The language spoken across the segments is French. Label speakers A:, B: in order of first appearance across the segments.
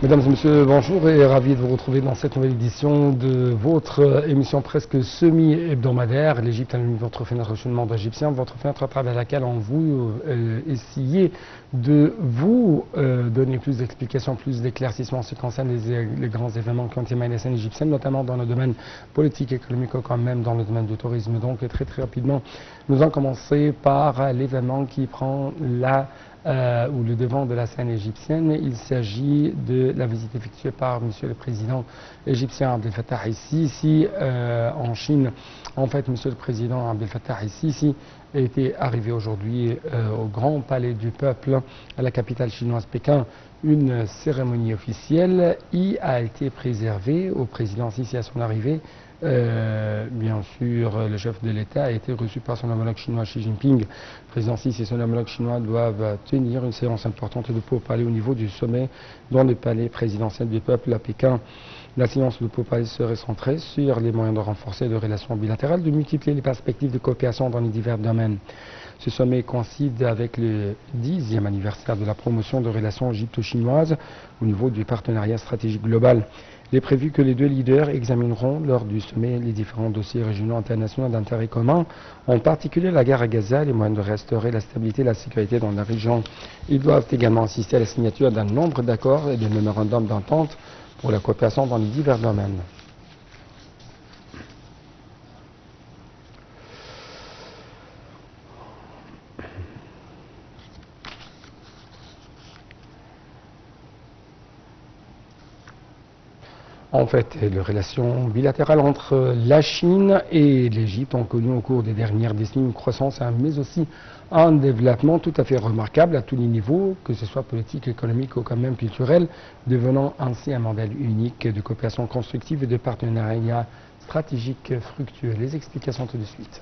A: Mesdames et messieurs, bonjour et ravi de vous retrouver dans cette nouvelle édition de votre émission presque semi-hebdomadaire, l'Égypte, votre fenêtre sur le monde égyptien, votre fenêtre à travers laquelle on vous essayer de vous donner plus d'explications, plus d'éclaircissements en ce qui concerne les grands événements qui ont émaillé la scène égyptienne, notamment dans le domaine politique, économique, quand même dans le domaine du tourisme. Donc très rapidement, nous allons commencer par l'événement qui prend ou le devant de la scène égyptienne. Il s'agit de la visite effectuée par Monsieur le Président égyptien Abdel Fattah el-Sisi en Chine. En fait, Monsieur le Président Abdel Fattah el-Sisi était arrivé aujourd'hui au Grand Palais du Peuple, à la capitale chinoise Pékin. Une cérémonie officielle y a été préservée au président Sisi à son arrivée. Bien sûr, le chef de l'État a été reçu par son homologue chinois Xi Jinping. Le président Sisi et son homologue chinois doivent tenir une séance importante de pourparlers au niveau du sommet dans le palais présidentiel du peuple à Pékin. La séance de pourparlers serait centrée sur les moyens de renforcer les relations bilatérales, de multiplier les perspectives de coopération dans les divers domaines. Ce sommet coïncide avec le 10e anniversaire de la promotion de relations égypto-chinoises au niveau du partenariat stratégique global. Il est prévu que les deux leaders examineront lors du sommet les différents dossiers régionaux internationaux d'intérêt commun, en particulier la guerre à Gaza, les moyens de restaurer la stabilité et la sécurité dans la région. Ils doivent également assister à la signature d'un nombre d'accords et de mémorandums d'entente pour la coopération dans les divers domaines. En fait, les relations bilatérales entre la Chine et l'Égypte ont connu au cours des dernières décennies une croissance, mais aussi un développement tout à fait remarquable à tous les niveaux, que ce soit politique, économique ou quand même culturel, devenant ainsi un modèle unique de coopération constructive et de partenariat stratégique fructueux. Les explications tout de suite.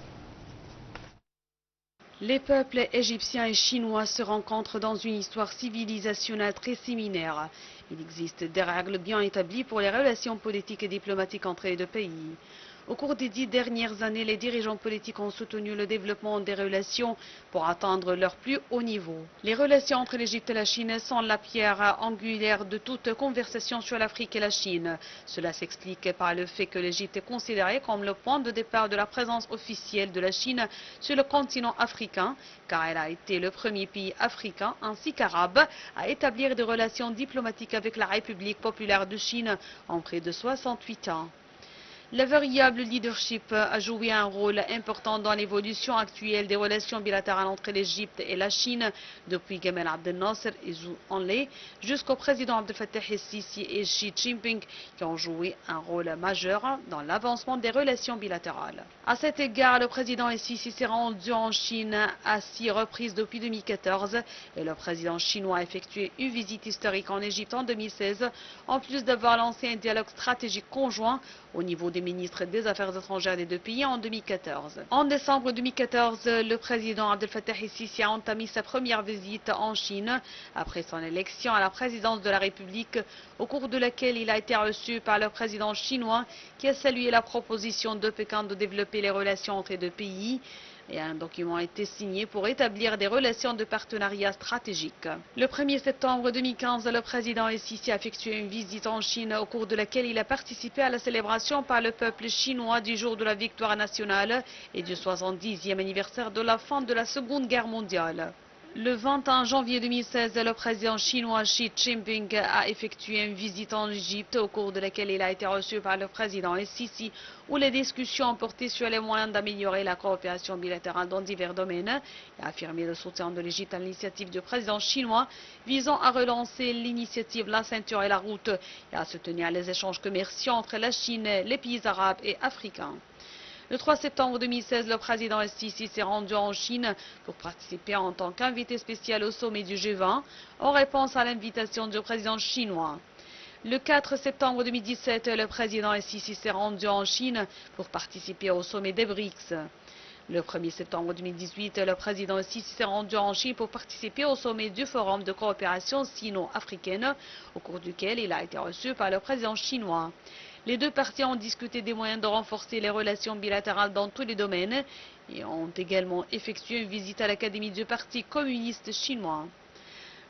B: Les peuples égyptiens et chinois se rencontrent dans une histoire civilisationnelle très similaire. Il existe des règles bien établies pour les relations politiques et diplomatiques entre les deux pays. Au cours des 10 dernières années, les dirigeants politiques ont soutenu le développement des relations pour atteindre leur plus haut niveau. Les relations entre l'Égypte et la Chine sont la pierre angulaire de toute conversation sur l'Afrique et la Chine. Cela s'explique par le fait que l'Égypte est considérée comme le point de départ de la présence officielle de la Chine sur le continent africain, car elle a été le premier pays africain ainsi qu'arabe à établir des relations diplomatiques avec la République populaire de Chine en près de 68 ans. Le variable leadership a joué un rôle important dans l'évolution actuelle des relations bilatérales entre l'Égypte et la Chine, depuis Gamal Abdel Nasser et Zhou Enlai jusqu'au président Abdel Fattah el-Sisi et Xi Jinping, qui ont joué un rôle majeur dans l'avancement des relations bilatérales. À cet égard, le président el-Sisi s'est rendu en Chine à 6 reprises depuis 2014 et le président chinois a effectué une visite historique en Égypte en 2016, en plus d'avoir lancé un dialogue stratégique conjoint au niveau des ministres des Affaires étrangères des deux pays en 2014. En décembre 2014, le président Abdel Fattah el-Sisi a entamé sa première visite en Chine après son élection à la présidence de la République, au cours de laquelle il a été reçu par le président chinois qui a salué la proposition de Pékin de développer les relations entre les deux pays. Et un document a été signé pour établir des relations de partenariat stratégique. Le 1er septembre 2015, le président el-Sisi a effectué une visite en Chine au cours de laquelle il a participé à la célébration par le peuple chinois du jour de la victoire nationale et du 70e anniversaire de la fin de la Seconde Guerre mondiale. Le 21 janvier 2016, le président chinois Xi Jinping a effectué une visite en Égypte au cours de laquelle il a été reçu par le président el-Sisi, où les discussions ont porté sur les moyens d'améliorer la coopération bilatérale dans divers domaines et a affirmé le soutien de l'Égypte à l'initiative du président chinois visant à relancer l'initiative La Ceinture et la Route et à soutenir les échanges commerciaux entre la Chine, les pays arabes et africains. Le 3 septembre 2016, le président el-Sisi s'est rendu en Chine pour participer en tant qu'invité spécial au sommet du G20 en réponse à l'invitation du président chinois. Le 4 septembre 2017, le président el-Sisi s'est rendu en Chine pour participer au sommet des BRICS. Le 1er septembre 2018, le président el-Sisi s'est rendu en Chine pour participer au sommet du Forum de coopération sino-africaine, au cours duquel il a été reçu par le président chinois. Les deux parties ont discuté des moyens de renforcer les relations bilatérales dans tous les domaines et ont également effectué une visite à l'Académie du Parti communiste chinois.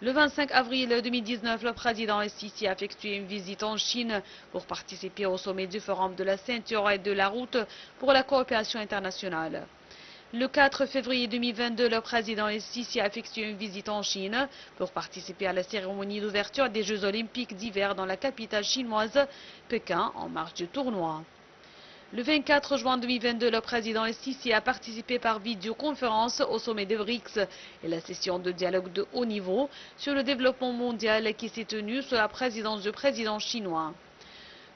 B: Le 25 avril 2019, le président Sisi a effectué une visite en Chine pour participer au sommet du Forum de la ceinture et de la route pour la coopération internationale. Le 4 février 2022, le président Sisi a effectué une visite en Chine pour participer à la cérémonie d'ouverture des Jeux olympiques d'hiver dans la capitale chinoise, Pékin, en marge du tournoi. Le 24 juin 2022, le président Sisi a participé par vidéoconférence au sommet de BRICS et la session de dialogue de haut niveau sur le développement mondial qui s'est tenue sous la présidence du président chinois.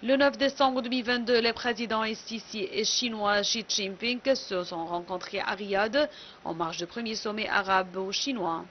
B: Le 9 décembre 2022, les présidents Sisi et chinois Xi Jinping se sont rencontrés à Riyad en marge du premier sommet arabo-chinois.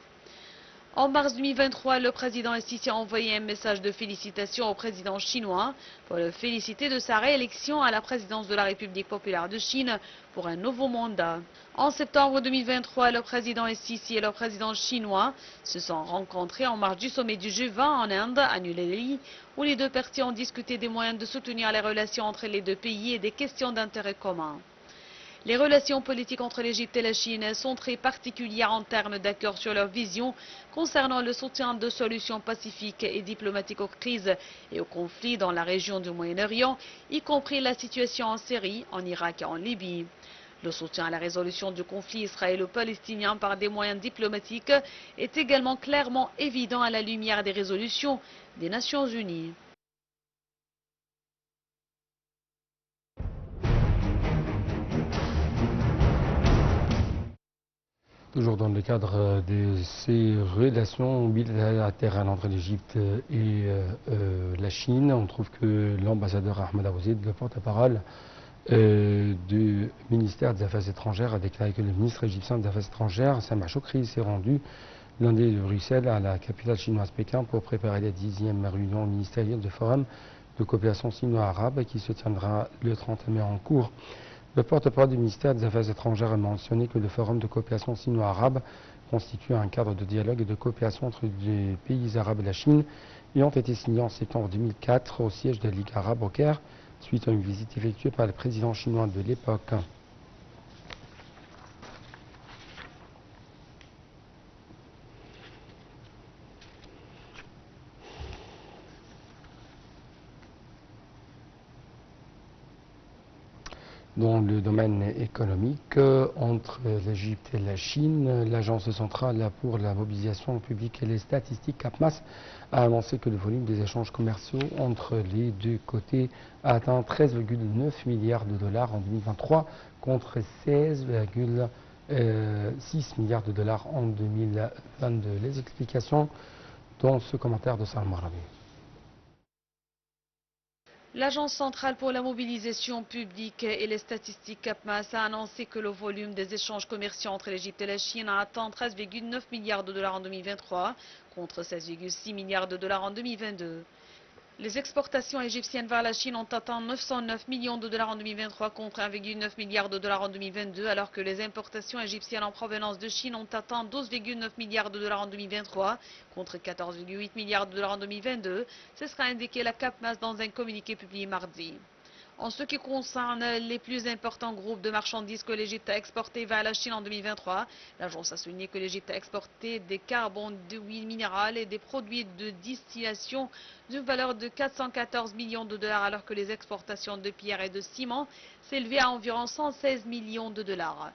B: En mars 2023, le président Sisi a envoyé un message de félicitations au président chinois pour le féliciter de sa réélection à la présidence de la République populaire de Chine pour un nouveau mandat. En septembre 2023, le président Sisi et le président chinois se sont rencontrés en marge du sommet du G20 en Inde, à New Delhi, où les deux parties ont discuté des moyens de soutenir les relations entre les deux pays et des questions d'intérêt commun. Les relations politiques entre l'Égypte et la Chine sont très particulières en termes d'accord sur leur vision concernant le soutien de solutions pacifiques et diplomatiques aux crises et aux conflits dans la région du Moyen-Orient, y compris la situation en Syrie, en Irak et en Libye. Le soutien à la résolution du conflit israélo-palestinien par des moyens diplomatiques est également clairement évident à la lumière des résolutions des Nations Unies.
A: Toujours dans le cadre de ces relations bilatérales entre l'Égypte et la Chine, on trouve que l'ambassadeur Ahmed Abouzid, le porte-parole du ministère des Affaires étrangères, a déclaré que le ministre égyptien des Affaires étrangères, Sameh Shoukry, s'est rendu lundi de Bruxelles à la capitale chinoise Pékin pour préparer la 10e réunion ministérielle du Forum de coopération sino-arabe qui se tiendra le 30 mai en cours. Le porte-parole du ministère des Affaires étrangères a mentionné que le Forum de coopération sino-arabe constitue un cadre de dialogue et de coopération entre les pays arabes et la Chine et ont été signés en septembre 2004 au siège de la Ligue arabe au Caire, suite à une visite effectuée par le président chinois de l'époque. Dans le domaine économique, entre l'Égypte et la Chine, l'Agence centrale pour la mobilisation publique et les statistiques CAPMAS a annoncé que le volume des échanges commerciaux entre les deux côtés a atteint 13,9 milliards de dollars en 2023 contre 16,6 milliards de dollars en 2022. Les explications dans ce commentaire de Salman Rabi.
B: L'Agence centrale pour la mobilisation publique et les statistiques CAPMAS a annoncé que le volume des échanges commerciaux entre l'Égypte et la Chine a atteint 13,9 milliards de dollars en 2023 contre 16,6 milliards de dollars en 2022. Les exportations égyptiennes vers la Chine ont atteint 909 millions de dollars en 2023 contre 1,9 milliard de dollars en 2022, alors que les importations égyptiennes en provenance de Chine ont atteint 12,9 milliards de dollars en 2023 contre 14,8 milliards de dollars en 2022. C'est ce qu'a indiqué la CAPMAS dans un communiqué publié mardi. En ce qui concerne les plus importants groupes de marchandises que l'Égypte a exportés vers la Chine en 2023, l'agence a souligné que l'Égypte a exporté des carbone, de huile minérale et des produits de distillation d'une valeur de 414 millions de dollars, alors que les exportations de pierre et de ciment s'élevaient à environ 116 millions de dollars.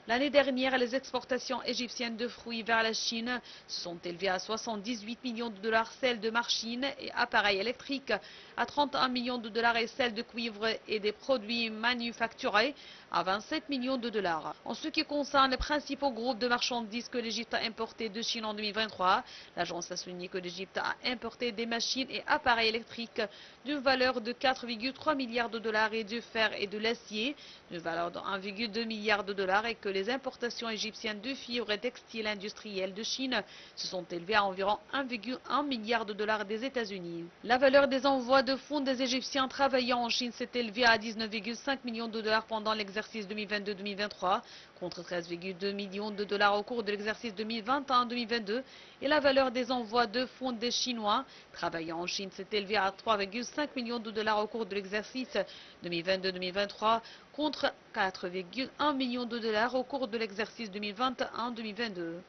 B: L'année dernière, les exportations égyptiennes de fruits vers la Chine se sont élevées à 78 millions de dollars, celles de machines et appareils électriques à 31 millions de dollars et celles de cuivre et des produits manufacturés à 27 millions de dollars. En ce qui concerne les principaux groupes de marchandises que l'Égypte a importés de Chine en 2023, l'agence a souligné que l'Égypte a importé des machines et appareils électriques d'une valeur de 4,3 milliards de dollars et du fer et de l'acier d'une valeur de 1,2 milliard de dollars et que les importations égyptiennes de fibres et textiles industriels de Chine se sont élevées à environ 1,1 milliard de dollars des États-Unis. La valeur des envois de fonds des Égyptiens travaillant en Chine s'est élevée à 19,5 millions de dollars pendant l'exercice 2022-2023 contre 13,2 millions de dollars au cours de l'exercice 2021-2022 et la valeur des envois de fonds des Chinois travaillant en Chine s'est élevée à 3,5 millions de dollars au cours de l'exercice 2022-2023 contre 4,1 millions de dollars au cours de l'exercice 2021-2022.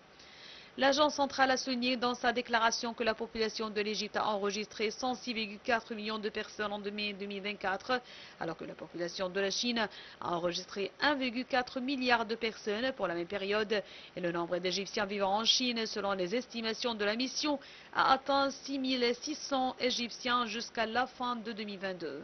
B: L'agence centrale a souligné dans sa déclaration que la population de l'Égypte a enregistré 106,4 millions de personnes en mai 2024, alors que la population de la Chine a enregistré 1,4 milliard de personnes pour la même période. Et le nombre d'Égyptiens vivant en Chine, selon les estimations de la mission, a atteint 6 600 Égyptiens jusqu'à la fin de 2022.